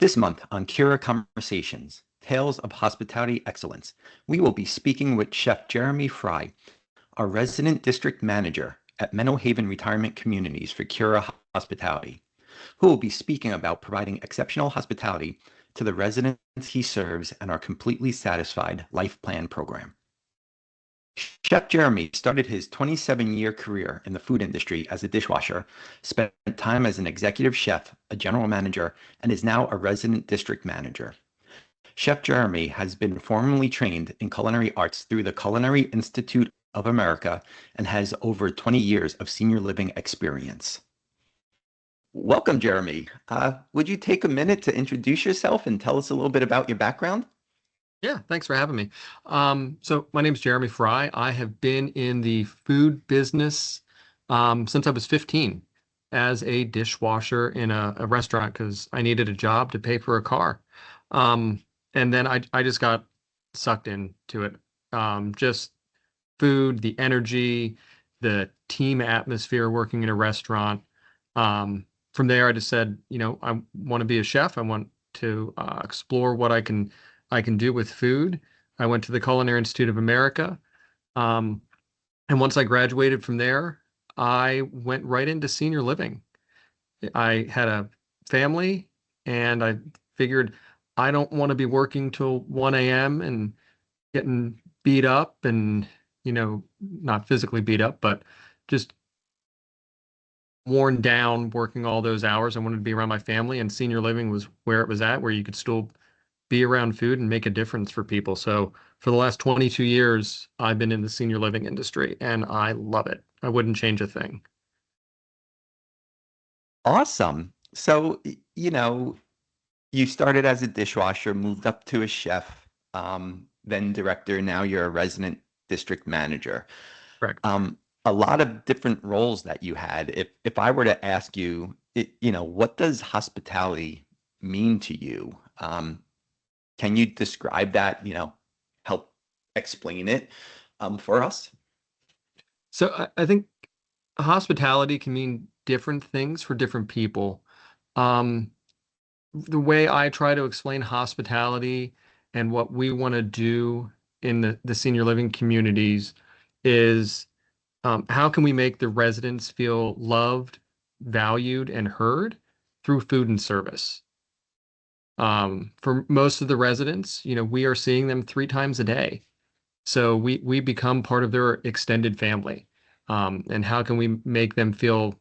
This month on Cura Conversations, Tales of Hospitality Excellence, we will be speaking with Chef Jeremy Fry, our resident district manager at Menno Haven Retirement Communities for Cura Hospitality, who will be speaking about providing exceptional hospitality to the residents he serves and our Completely Satisfied Life Plan program. Chef Jeremy started his 27-year career in the food industry as a dishwasher, spent time as an executive chef, a general manager, and is now a resident district manager. Chef Jeremy has been formally trained in culinary arts through the Culinary Institute of America and has over 20 years of senior living experience. Welcome, Jeremy. Would you take a minute to introduce yourself and tell us a little bit about your background? Yeah, thanks for having me. So my name is Jeremy Fry. I have been in the food business since I was 15 as a dishwasher in a restaurant because I needed a job to pay for a car. And then I just got sucked into it. Just food, the energy, the team atmosphere working in a restaurant. From there, I just said, I want to be a chef. I want to explore what I can do with food. I went to the Culinary Institute of America. And once I graduated from there, I went right into senior living. I had a family and I figured I don't want to be working till 1 a.m. and getting beat up and, not physically beat up, but just worn down working all those hours. I wanted to be around my family, and senior living was where it was at, where you could still be around food and make a difference for people. So for the last 22 years, I've been in the senior living industry and I love it. I wouldn't change a thing. Awesome. So, you started as a dishwasher, moved up to a chef, then director, now you're a resident district manager. Correct. A lot of different roles that you had. If I were to ask you, what does hospitality mean to you? Can you describe that, help explain it for us? So I think hospitality can mean different things for different people. The way I try to explain hospitality and what we want to do in the senior living communities is how can we make the residents feel loved, valued, and heard through food and service? For most of the residents, we are seeing them 3 times a day. So we become part of their extended family. And how can we make them feel,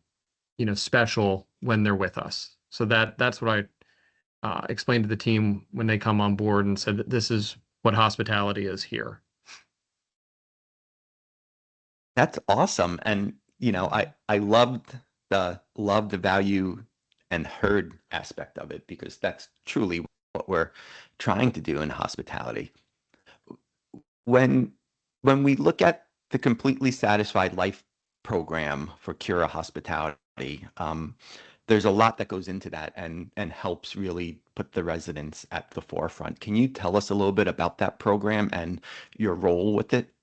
special when they're with us? So that's what I explained to the team when they come on board and said that this is what hospitality is here. That's awesome. And, I loved the value and heard aspect of it, because that's truly what we're trying to do in hospitality. When we look at the Completely Satisfied Life program for Cura Hospitality, there's a lot that goes into that and helps really put the residents at the forefront. Can you tell us a little bit about that program and your role with it?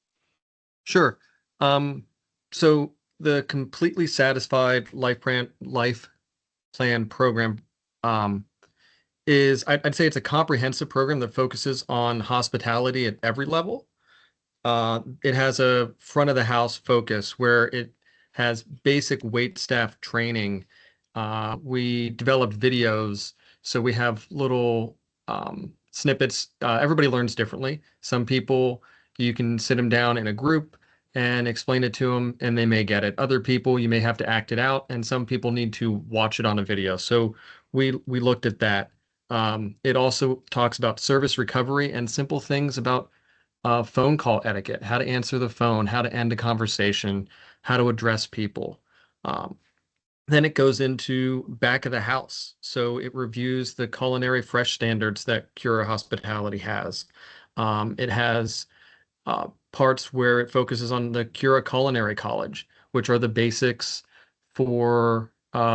Sure. So the Completely Satisfied Life Plan program I'd say it's a comprehensive program that focuses on hospitality at every level. It has a front of the house focus where it has basic wait staff training. We developed videos, so we have little snippets. Everybody learns differently. Some people, you can sit them down in a group and explain it to them and they may get it. Other people, you may have to act it out, and some people need to watch it on a video. So we looked at that. It also talks about service recovery and simple things about phone call etiquette, how to answer the phone, how to end a conversation, how to address people. Then it goes into back of the house. So it reviews the culinary fresh standards that Cura Hospitality has. It has parts where it focuses on the Cura Culinary College, which are the basics for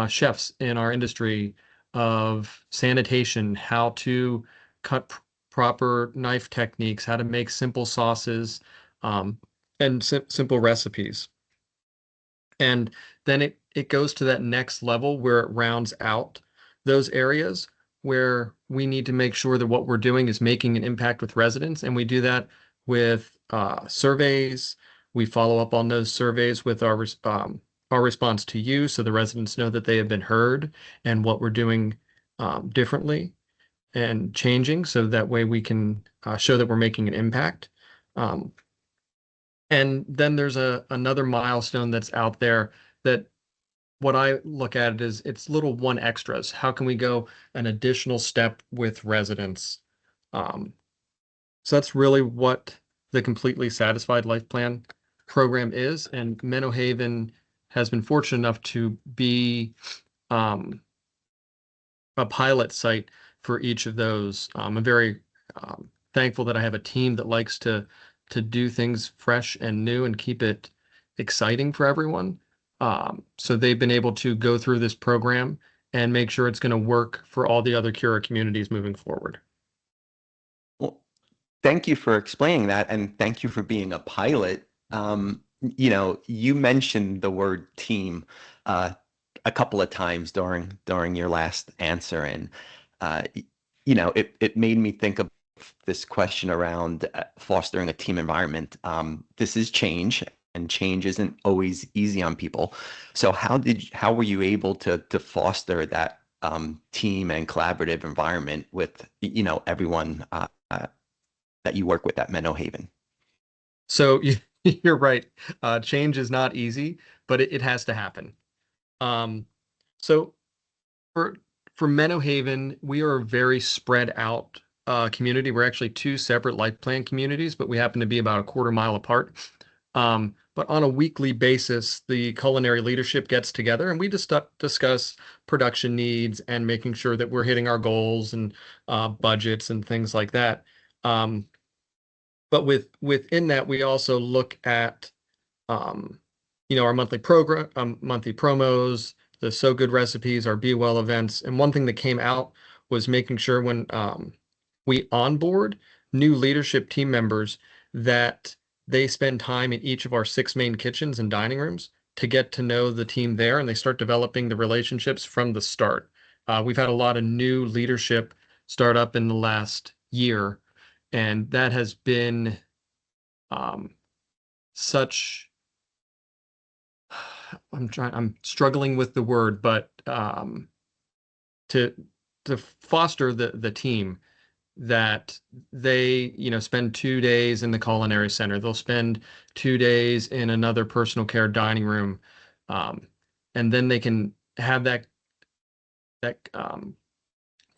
chefs in our industry of sanitation, how to cut proper knife techniques, how to make simple sauces, and simple recipes. And then it goes to that next level where it rounds out those areas where we need to make sure that what we're doing is making an impact with residents, and we do that with surveys. We follow up on those surveys with our response to you, so the residents know that they have been heard and what we're doing differently and changing, so that way we can show that we're making an impact. Um, and then there's another milestone that's out there that what I look at it is it's little one extras. How can we go an additional step with residents? Um, so that's really what the Completely Satisfied Life Plan program is. And Menno Haven has been fortunate enough to be um, a pilot site for each of those. I'm very thankful that I have a team that likes to do things fresh and new and keep it exciting for everyone. So they've been able to go through this program and make sure it's going to work for all the other Cura communities moving forward. Well, thank you for explaining that, and thank you for being a pilot. You mentioned the word team uh, a couple of times during your last answer, and it made me think of this question around fostering a team environment. This is change, and change isn't always easy on people. So how were you able to foster that team and collaborative environment with everyone that you work with at Menno Haven? So you're right. Change is not easy, but it has to happen. Um, so for for Menno Haven, we are a very spread out community. We're actually two separate life plan communities, but we happen to be about a quarter mile apart. But on a weekly basis, the culinary leadership gets together and we just discuss production needs and making sure that we're hitting our goals and budgets and things like that. Um, but within that, we also look at um, our monthly program, monthly promos, the So Good recipes, our Be Well events. And one thing that came out was making sure when we onboard new leadership team members that they spend time in each of our 6 main kitchens and dining rooms to get to know the team there, and they start developing the relationships from the start. We've had a lot of new leadership start up in the last year, and that has been um, such I'm struggling with the word, but to foster the team that they, spend 2 days in the culinary center. They'll spend 2 days in another personal care dining room. Um, and then they can have that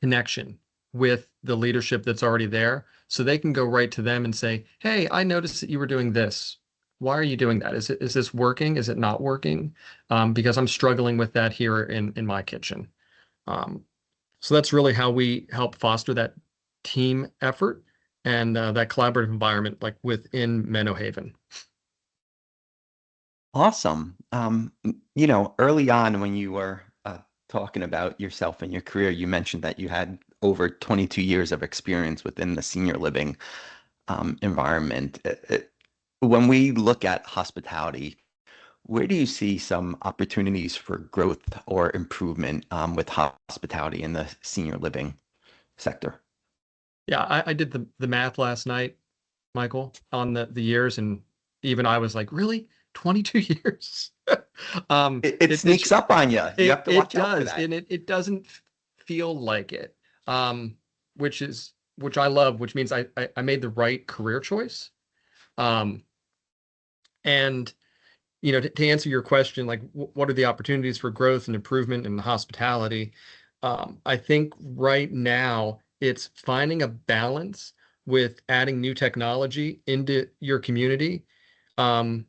connection with the leadership that's already there. So they can go right to them and say, "Hey, I noticed that you were doing this. Why are you doing that? Is this working? Is it not working? Because I'm struggling with that here in my kitchen." Um, so that's really how we help foster that team effort and that collaborative environment, like within Menno Haven. Awesome. Early on when you were talking about yourself and your career, you mentioned that you had over 22 years of experience within the senior living environment. When we look at hospitality, where do you see some opportunities for growth or improvement with hospitality in the senior living sector? Yeah, I did the math last night, Michael, on the years, and even I was like, really? 22 years? It sneaks up on you. You have to It watch out for does, that. and it doesn't feel like it. Um, which I love, which means I made the right career choice. Um, and to answer your question, like what are the opportunities for growth and improvement in hospitality? I think right now it's finding a balance with adding new technology into your community, um,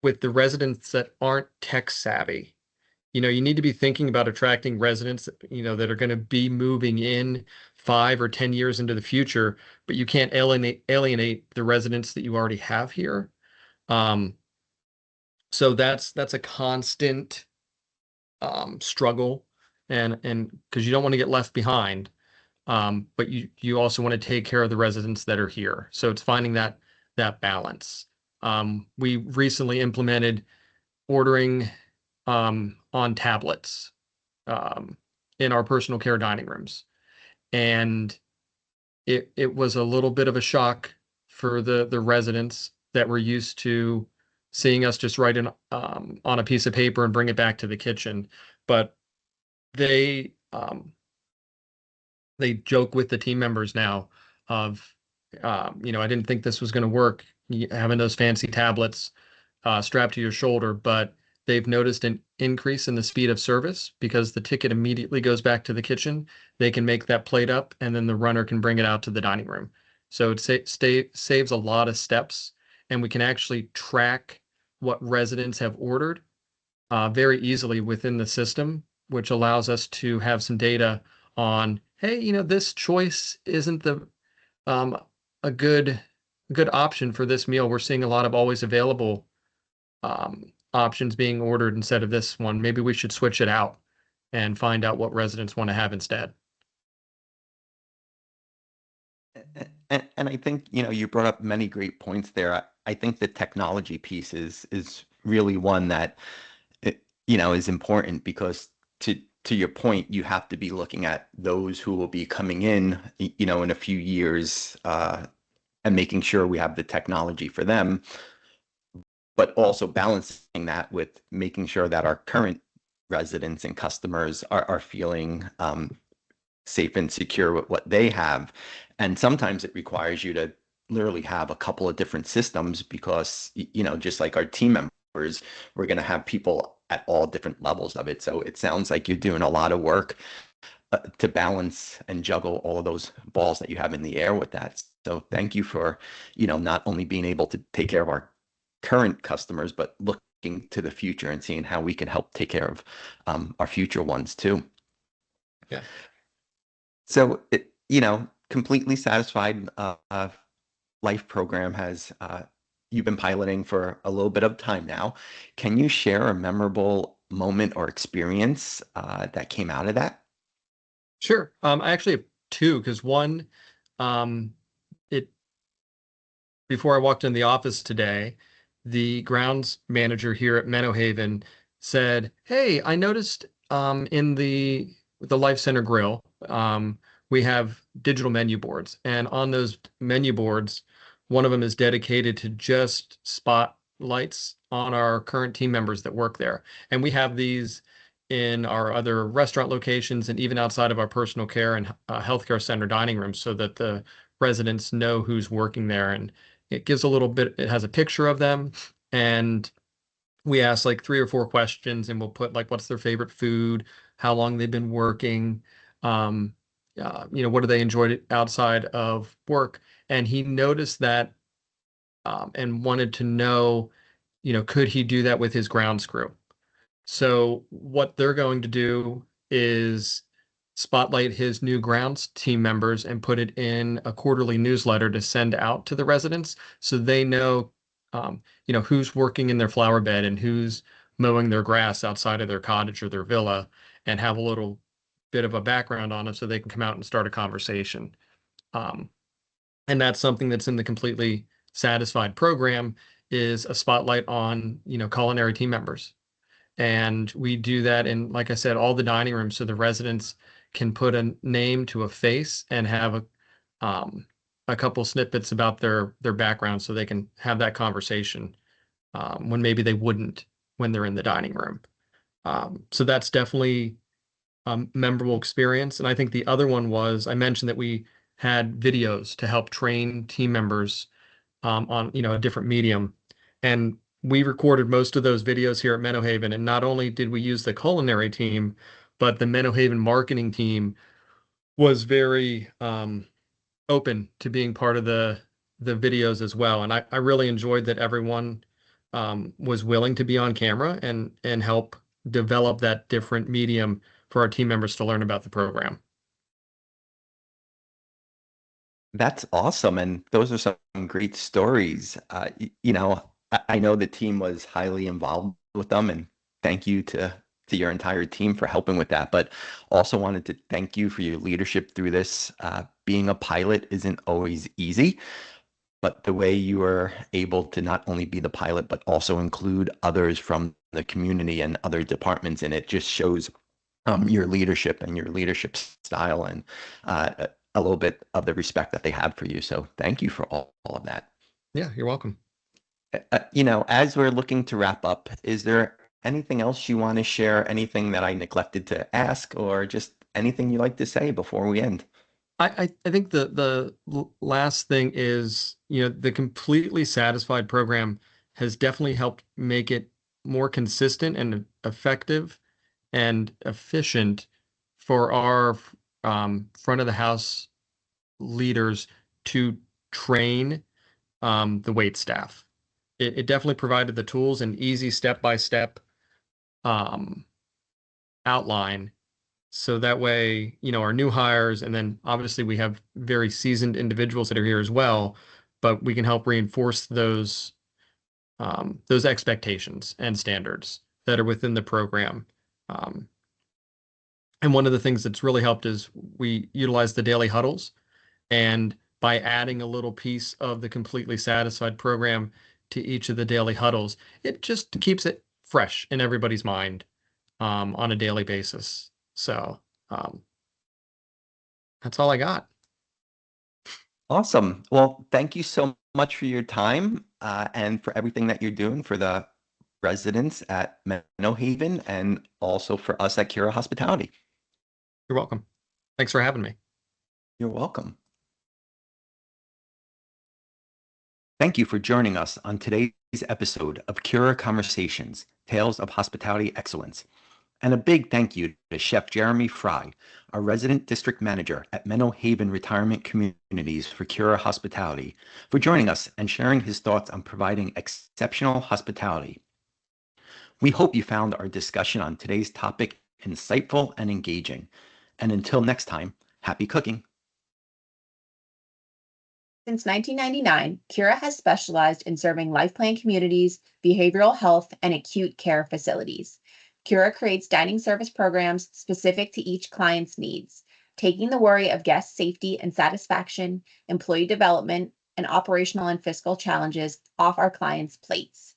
with the residents that aren't tech savvy. You need to be thinking about attracting residents, that are going to be moving in 5 or 10 years into the future, but you can't alienate the residents that you already have here. Um, so that's a constant struggle, and because you don't want to get left behind, but you also want to take care of the residents that are here. So it's finding that balance. We recently implemented ordering on tablets um, in our personal care dining rooms. And it was a little bit of a shock for the residents that were used to seeing us just write in on a piece of paper and bring it back to the kitchen. But they they joke with the team members now of, I didn't think this was going to work, having those fancy tablets strapped to your shoulder, but they've noticed an increase in the speed of service because the ticket immediately goes back to the kitchen. They can make that plate up, and then the runner can bring it out to the dining room. So it saves a lot of steps, and we can actually track what residents have ordered very easily within the system, which allows us to have some data on, hey, this choice isn't the um, a good option for this meal. We're seeing a lot of always available options being ordered instead of this one. Maybe we should switch it out and find out what residents want to have instead. And I think, you brought up many great points there. I think the technology piece is really one that, is important because to your point, you have to be looking at those who will be coming in, in a few years, and making sure we have the technology for them, but also balancing that with making sure that our current residents and customers are feeling safe and secure with what they have. And sometimes it requires you to literally have a couple of different systems because, just like our team members, we're going to have people at all different levels of it. So it sounds like you're doing a lot of work to balance and juggle all of those balls that you have in the air with that. So thank you for, not only being able to take care of our current customers, but looking to the future and seeing how we can help take care of our future ones too. Yeah. So, completely satisfied life program has you've been piloting for a little bit of time now. Can you share a memorable moment or experience that came out of that? Sure. I actually have two because one, um, it before I walked in the office today, the grounds manager here at Menno Haven said, "Hey, I noticed in the Life Center grill, we have digital menu boards, and on those menu boards, one of them is dedicated to just spotlights on our current team members that work there, and we have these in our other restaurant locations and even outside of our personal care and healthcare center dining rooms, so that the residents know who's working there and." It gives a little bit, it has a picture of them, and we ask like 3 or 4 questions, and we'll put like what's their favorite food, how long they've been working, um, what do they enjoy outside of work. And he noticed that and wanted to know, could he do that with his grounds crew? So what they're going to do is spotlight his new grounds team members and put it in a quarterly newsletter to send out to the residents so they know, who's working in their flower bed and who's mowing their grass outside of their cottage or their villa, and have a little bit of a background on them so they can come out and start a conversation. Um, and that's something that's in the completely satisfied program, is a spotlight on, culinary team members. And we do that in, like I said, all the dining rooms so the residents can put a name to a face and have a couple snippets about their background so they can have that conversation when maybe they wouldn't when they're in the dining room. So that's definitely a memorable experience. And I think the other one was, I mentioned that we had videos to help train team members on, a different medium. And we recorded most of those videos here at Menno Haven. And not only did we use the culinary team, but the Menno Haven marketing team was very open to being part of the videos as well. And I really enjoyed that everyone was willing to be on camera and help develop that different medium for our team members to learn about the program. That's awesome. And those are some great stories. I know the team was highly involved with them, and thank you to your entire team for helping with that. But also wanted to thank you for your leadership through this. Being a pilot isn't always easy, but the way you were able to not only be the pilot, but also include others from the community and other departments in it just shows your leadership and your leadership style, and a little bit of the respect that they have for you. So thank you for all of that. Yeah, you're welcome. As we're looking to wrap up, is there anything else you want to share? Anything that I neglected to ask, or just anything you'd like to say before we end? I think the last thing is, the completely satisfied program has definitely helped make it more consistent and effective and efficient for our front of the house leaders to train the wait staff. It definitely provided the tools and easy step-by-step um, outline. So that way, our new hires, and then obviously we have very seasoned individuals that are here as well, but we can help reinforce those expectations and standards that are within the program. Um, and one of the things that's really helped is we utilize the daily huddles, and by adding a little piece of the completely satisfied program to each of the daily huddles, it just keeps it fresh in everybody's mind on a daily basis. So um, that's all I got. Awesome. Well, thank you so much for your time and for everything that you're doing for the residents at Menno Haven and also for us at Cura Hospitality. You're welcome. Thanks for having me. You're welcome. Thank you for joining us on today's episode of Cura Conversations, Tales of Hospitality Excellence. And a big thank you to Chef Jeremy Fry, our resident district manager at Menno Haven Retirement Communities for Cura Hospitality, for joining us and sharing his thoughts on providing exceptional hospitality. We hope you found our discussion on today's topic insightful and engaging. And until next time, happy cooking. Since 1999, Cura has specialized in serving life plan communities, behavioral health, and acute care facilities. Cura creates dining service programs specific to each client's needs, taking the worry of guest safety and satisfaction, employee development, and operational and fiscal challenges off our clients' plates.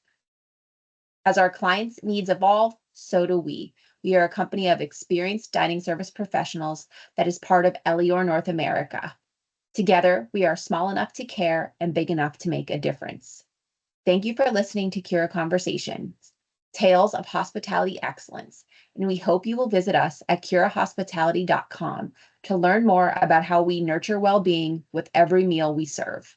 As our clients' needs evolve, so do we. We are a company of experienced dining service professionals that is part of Elior North America. Together, we are small enough to care and big enough to make a difference. Thank you for listening to Cura Conversations, Tales of Hospitality Excellence, and we hope you will visit us at curahospitality.com to learn more about how we nurture well-being with every meal we serve.